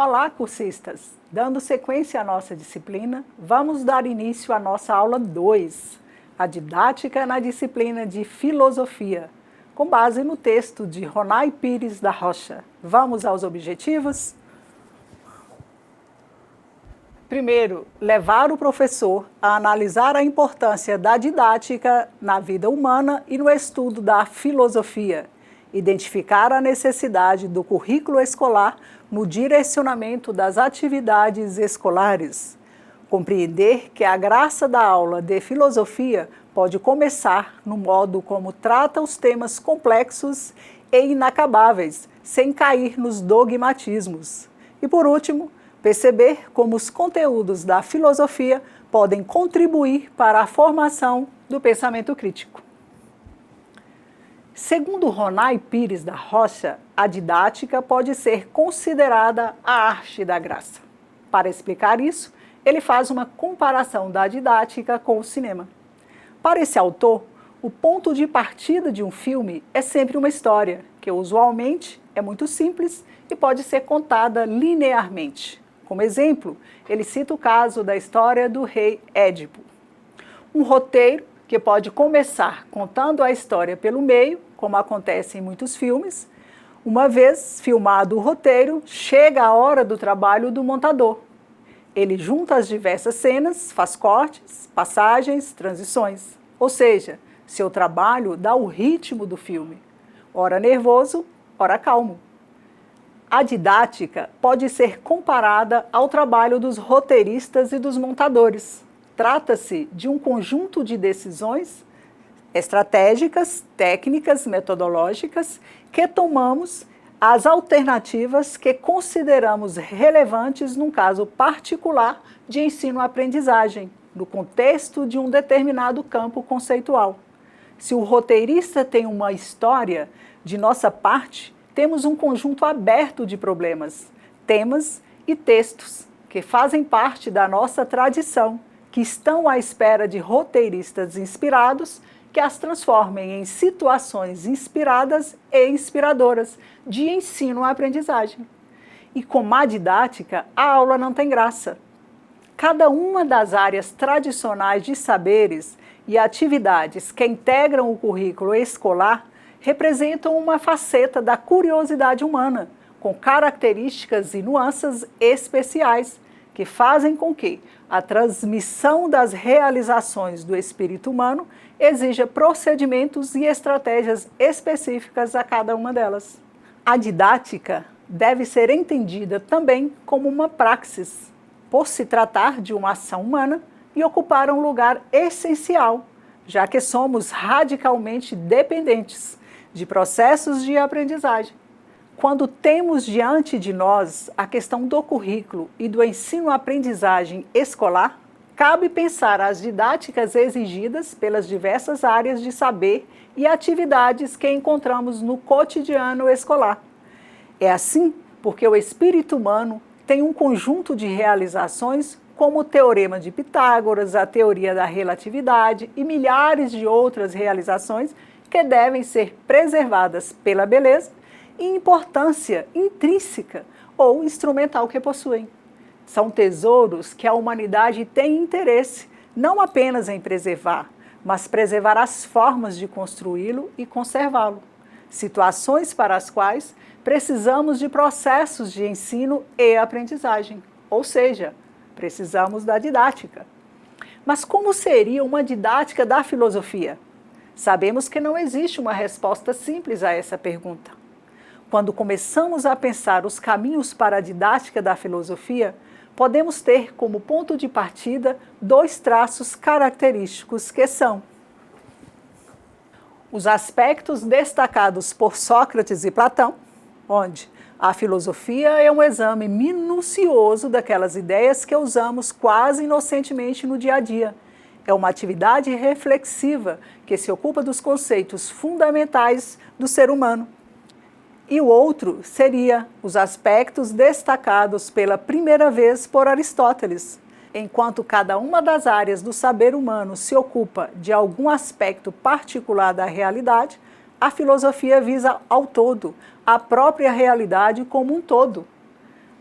Olá, cursistas! Dando sequência à nossa disciplina, vamos dar início à nossa aula 2, a didática na disciplina de filosofia, com base no texto de Ronay Pires da Rocha. Vamos aos objetivos? Primeiro, levar o professor a analisar a importância da didática na vida humana e no estudo da filosofia, identificar a necessidade do currículo escolar no direcionamento das atividades escolares, compreender que a graça da aula de filosofia pode começar no modo como trata os temas complexos e inacabáveis, sem cair nos dogmatismos. E por último, perceber como os conteúdos da filosofia podem contribuir para a formação do pensamento crítico. Segundo Ronay Pires da Rocha, a didática pode ser considerada a arte da graça. Para explicar isso, ele faz uma comparação da didática com o cinema. Para esse autor, o ponto de partida de um filme é sempre uma história, que usualmente é muito simples e pode ser contada linearmente. Como exemplo, ele cita o caso da história do rei Édipo. Um roteiro que pode começar contando a história pelo meio, como acontece em muitos filmes. Uma vez filmado o roteiro, chega a hora do trabalho do montador. Ele junta as diversas cenas, faz cortes, passagens, transições. Ou seja, seu trabalho dá o ritmo do filme. Ora nervoso, ora calmo. A didática pode ser comparada ao trabalho dos roteiristas e dos montadores. Trata-se de um conjunto de decisões estratégicas, técnicas, metodológicas, que tomamos as alternativas que consideramos relevantes num caso particular de ensino-aprendizagem, no contexto de um determinado campo conceitual. Se o roteirista tem uma história, de nossa parte, temos um conjunto aberto de problemas, temas e textos que fazem parte da nossa tradição, que estão à espera de roteiristas inspirados que as transformem em situações inspiradas e inspiradoras de ensino-aprendizagem. E com má didática, a aula não tem graça. Cada uma das áreas tradicionais de saberes e atividades que integram o currículo escolar representam uma faceta da curiosidade humana, com características e nuances especiais, que fazem com que a transmissão das realizações do espírito humano exija procedimentos e estratégias específicas a cada uma delas. A didática deve ser entendida também como uma praxis, por se tratar de uma ação humana e ocupar um lugar essencial, já que somos radicalmente dependentes de processos de aprendizagem. Quando temos diante de nós a questão do currículo e do ensino-aprendizagem escolar, cabe pensar as didáticas exigidas pelas diversas áreas de saber e atividades que encontramos no cotidiano escolar. É assim porque o espírito humano tem um conjunto de realizações como o Teorema de Pitágoras, a teoria da relatividade e milhares de outras realizações que devem ser preservadas pela beleza e importância intrínseca ou instrumental que possuem. São tesouros que a humanidade tem interesse não apenas em preservar, mas preservar as formas de construí-lo e conservá-lo. Situações para as quais precisamos de processos de ensino e aprendizagem, ou seja, precisamos da didática. Mas como seria uma didática da filosofia? Sabemos que não existe uma resposta simples a essa pergunta. Quando começamos a pensar os caminhos para a didática da filosofia, podemos ter como ponto de partida dois traços característicos que são os aspectos destacados por Sócrates e Platão, onde a filosofia é um exame minucioso daquelas ideias que usamos quase inocentemente no dia a dia. É uma atividade reflexiva que se ocupa dos conceitos fundamentais do ser humano. E o outro seria os aspectos destacados pela primeira vez por Aristóteles. Enquanto cada uma das áreas do saber humano se ocupa de algum aspecto particular da realidade, a filosofia visa ao todo, a própria realidade como um todo.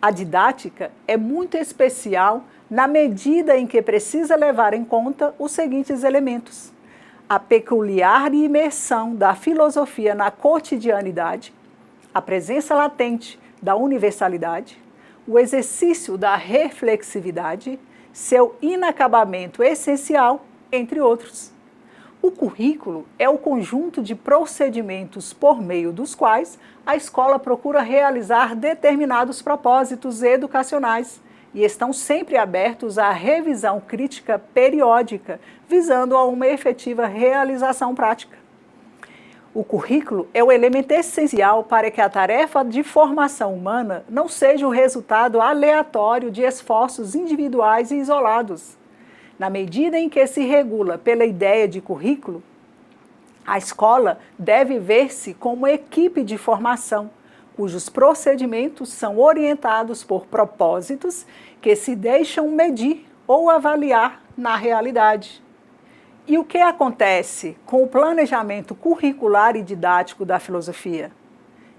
A didática é muito especial na medida em que precisa levar em conta os seguintes elementos: a peculiar imersão da filosofia na cotidianidade, a presença latente da universalidade, o exercício da reflexividade, seu inacabamento essencial, entre outros. O currículo é o conjunto de procedimentos por meio dos quais a escola procura realizar determinados propósitos educacionais e estão sempre abertos à revisão crítica periódica, visando a uma efetiva realização prática. O currículo é o elemento essencial para que a tarefa de formação humana não seja o resultado aleatório de esforços individuais e isolados. Na medida em que se regula pela ideia de currículo, a escola deve ver-se como equipe de formação, cujos procedimentos são orientados por propósitos que se deixam medir ou avaliar na realidade. E o que acontece com o planejamento curricular e didático da filosofia?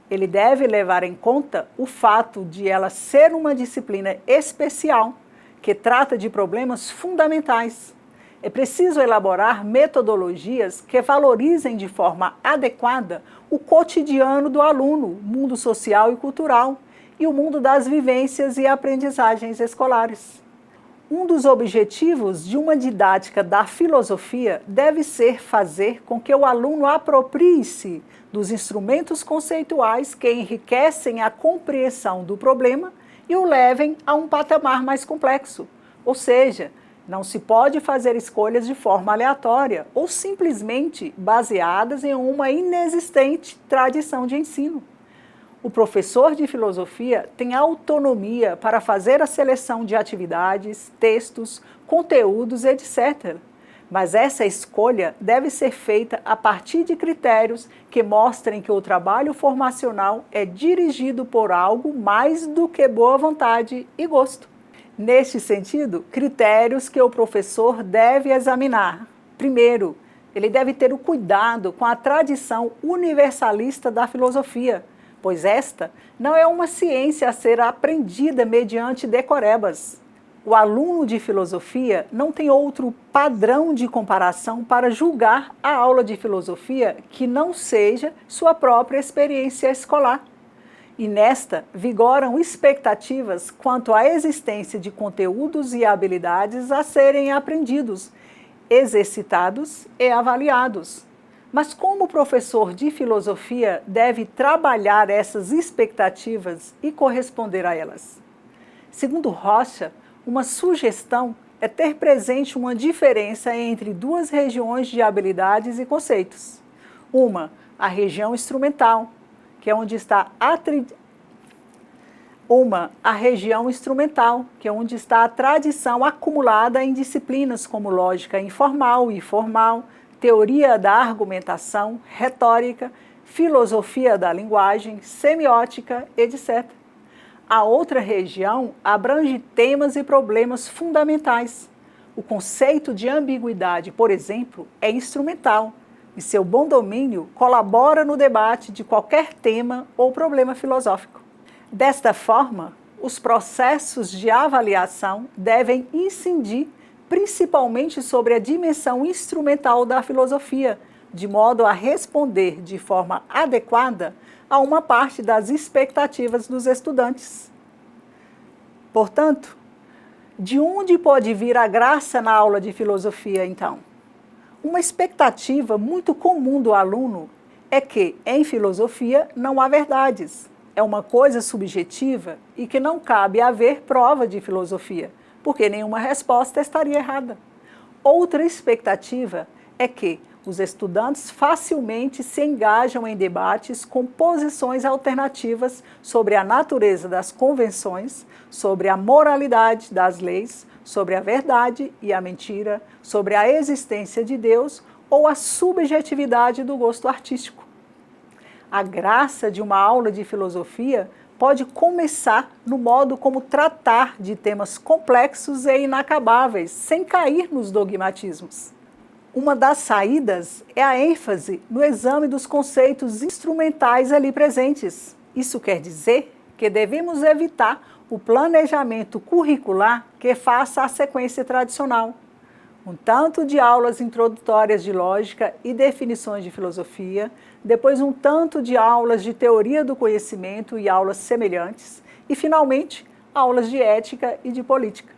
Ele deve levar em conta o fato de ela ser uma disciplina especial, que trata de problemas fundamentais. É preciso elaborar metodologias que valorizem de forma adequada o cotidiano do aluno, o mundo social e cultural, e o mundo das vivências e aprendizagens escolares. Um dos objetivos de uma didática da filosofia deve ser fazer com que o aluno aproprie-se dos instrumentos conceituais que enriquecem a compreensão do problema e o levem a um patamar mais complexo. Ou seja, não se pode fazer escolhas de forma aleatória ou simplesmente baseadas em uma inexistente tradição de ensino. O professor de filosofia tem autonomia para fazer a seleção de atividades, textos, conteúdos, etc. Mas essa escolha deve ser feita a partir de critérios que mostrem que o trabalho formacional é dirigido por algo mais do que boa vontade e gosto. Neste sentido, critérios que o professor deve examinar. Primeiro, ele deve ter o cuidado com a tradição universalista da filosofia, pois esta não é uma ciência a ser aprendida mediante decorebas. O aluno de filosofia não tem outro padrão de comparação para julgar a aula de filosofia que não seja sua própria experiência escolar. E nesta vigoram expectativas quanto à existência de conteúdos e habilidades a serem aprendidos, exercitados e avaliados. Mas como o professor de filosofia deve trabalhar essas expectativas e corresponder a elas? Segundo Rocha, uma sugestão é ter presente uma diferença entre duas regiões de habilidades e conceitos. Uma, a região instrumental, que é onde está a tradição acumulada em disciplinas como lógica informal e formal, teoria da argumentação, retórica, filosofia da linguagem, semiótica, etc. A outra região abrange temas e problemas fundamentais. O conceito de ambiguidade, por exemplo, é instrumental e seu bom domínio colabora no debate de qualquer tema ou problema filosófico. Desta forma, os processos de avaliação devem incidir principalmente sobre a dimensão instrumental da filosofia, de modo a responder de forma adequada a uma parte das expectativas dos estudantes. Portanto, de onde pode vir a graça na aula de filosofia, então? Uma expectativa muito comum do aluno é que, em filosofia, não há verdades. É uma coisa subjetiva e que não cabe haver prova de filosofia, porque nenhuma resposta estaria errada. Outra expectativa é que os estudantes facilmente se engajam em debates com posições alternativas sobre a natureza das convenções, sobre a moralidade das leis, sobre a verdade e a mentira, sobre a existência de Deus ou a subjetividade do gosto artístico. A graça de uma aula de filosofia pode começar no modo como tratar de temas complexos e inacabáveis, sem cair nos dogmatismos. Uma das saídas é a ênfase no exame dos conceitos instrumentais ali presentes. Isso quer dizer que devemos evitar o planejamento curricular que faça a sequência tradicional. Um tanto de aulas introdutórias de lógica e definições de filosofia, depois um tanto de aulas de teoria do conhecimento e aulas semelhantes, e, finalmente, aulas de ética e de política.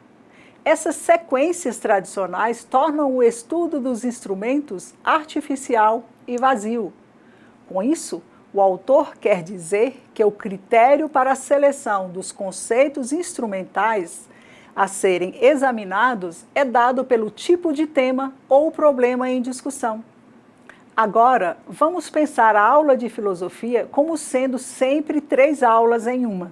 Essas sequências tradicionais tornam o estudo dos instrumentos artificial e vazio. Com isso, o autor quer dizer que o critério para a seleção dos conceitos instrumentais a serem examinados é dado pelo tipo de tema ou problema em discussão. Agora, vamos pensar a aula de filosofia como sendo sempre 3 aulas em uma.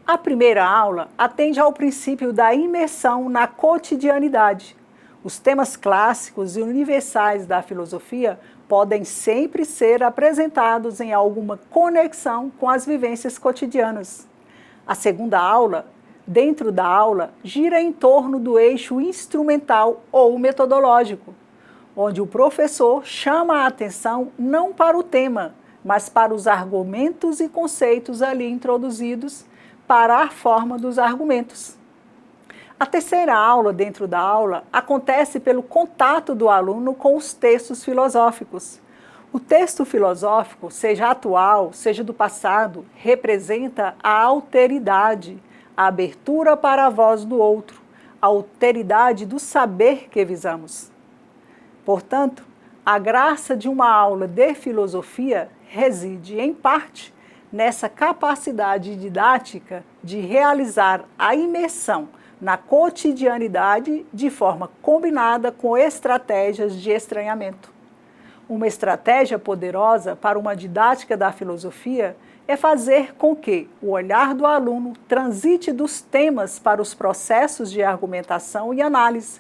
A primeira aula atende ao princípio da imersão na cotidianidade. Os temas clássicos e universais da filosofia podem sempre ser apresentados em alguma conexão com as vivências cotidianas. A segunda aula, dentro da aula, gira em torno do eixo instrumental ou metodológico, onde o professor chama a atenção não para o tema, mas para os argumentos e conceitos ali introduzidos, para a forma dos argumentos. A terceira aula dentro da aula acontece pelo contato do aluno com os textos filosóficos. O texto filosófico, seja atual, seja do passado, representa a alteridade, a abertura para a voz do outro, a alteridade do saber que visamos. Portanto, a graça de uma aula de filosofia reside, em parte, nessa capacidade didática de realizar a imersão na cotidianidade de forma combinada com estratégias de estranhamento. Uma estratégia poderosa para uma didática da filosofia é fazer com que o olhar do aluno transite dos temas para os processos de argumentação e análise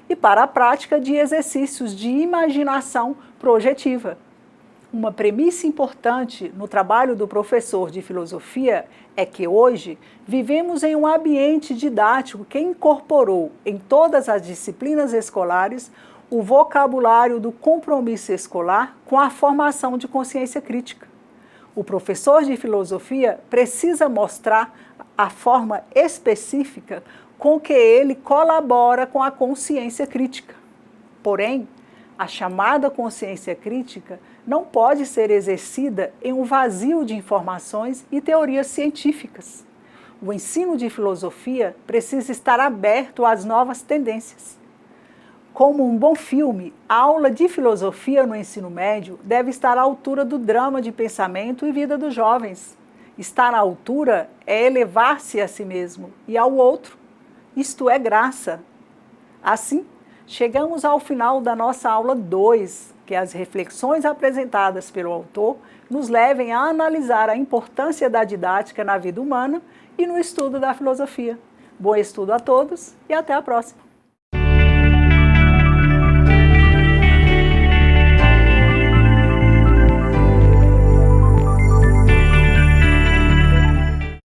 e para a prática de exercícios de imaginação projetiva. Uma premissa importante no trabalho do professor de filosofia é que hoje vivemos em um ambiente didático que incorporou em todas as disciplinas escolares o vocabulário do compromisso escolar com a formação de consciência crítica. O professor de filosofia precisa mostrar a forma específica com que ele colabora com a consciência crítica. Porém, a chamada consciência crítica não pode ser exercida em um vazio de informações e teorias científicas. O ensino de filosofia precisa estar aberto às novas tendências. Como um bom filme, a aula de filosofia no ensino médio deve estar à altura do drama de pensamento e vida dos jovens. Estar à altura é elevar-se a si mesmo e ao outro. Isto é graça. Assim, chegamos ao final da nossa aula 2, que as reflexões apresentadas pelo autor nos levem a analisar a importância da didática na vida humana e no estudo da filosofia. Bom estudo a todos e até a próxima!